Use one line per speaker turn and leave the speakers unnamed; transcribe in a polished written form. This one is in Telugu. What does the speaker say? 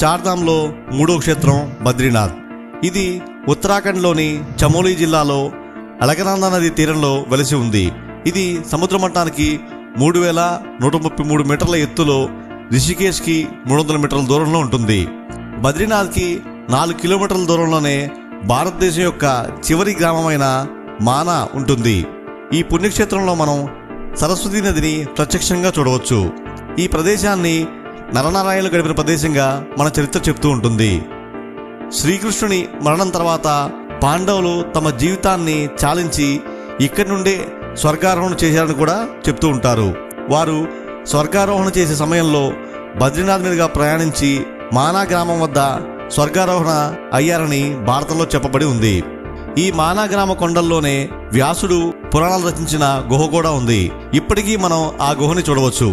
చార్ధామ్లో మూడో క్షేత్రం బద్రీనాథ్. ఇది ఉత్తరాఖండ్లోని చమోలీ జిల్లాలో అలకనందా నది తీరంలో వెలసి ఉంది. ఇది సముద్ర మట్టానికి 3133 మీటర్ల ఎత్తులో, రిషికేశ్కి 300 మీటర్ల దూరంలో ఉంటుంది. బద్రీనాథ్కి 4 కిలోమీటర్ల దూరంలోనే భారతదేశం యొక్క చివరి గ్రామమైన మానా ఉంటుంది. ఈ పుణ్యక్షేత్రంలో మనం సరస్వతీ నదిని ప్రత్యక్షంగా చూడవచ్చు. ఈ ప్రదేశాన్ని నరనారాయణులు గడిపిన ప్రదేశంగా మన చరిత్ర చెప్తూ ఉంటుంది. శ్రీకృష్ణుని మరణం తర్వాత పాండవులు తమ జీవితాన్ని చాలించి ఇక్కడి నుండే స్వర్గారోహణ చేశారని కూడా చెప్తూ ఉంటారు. వారు స్వర్గారోహణ చేసే సమయంలో బద్రీనాథ్ మీదుగా ప్రయాణించి మానా గ్రామం వద్ద స్వర్గారోహణ అయ్యారని భారతంలో చెప్పబడి ఉంది. ఈ మానా గ్రామ కొండల్లోనే వ్యాసుడు పురాణాలు రచించిన గుహ కూడా ఉంది. ఇప్పటికీ మనం ఆ గుహని చూడవచ్చు.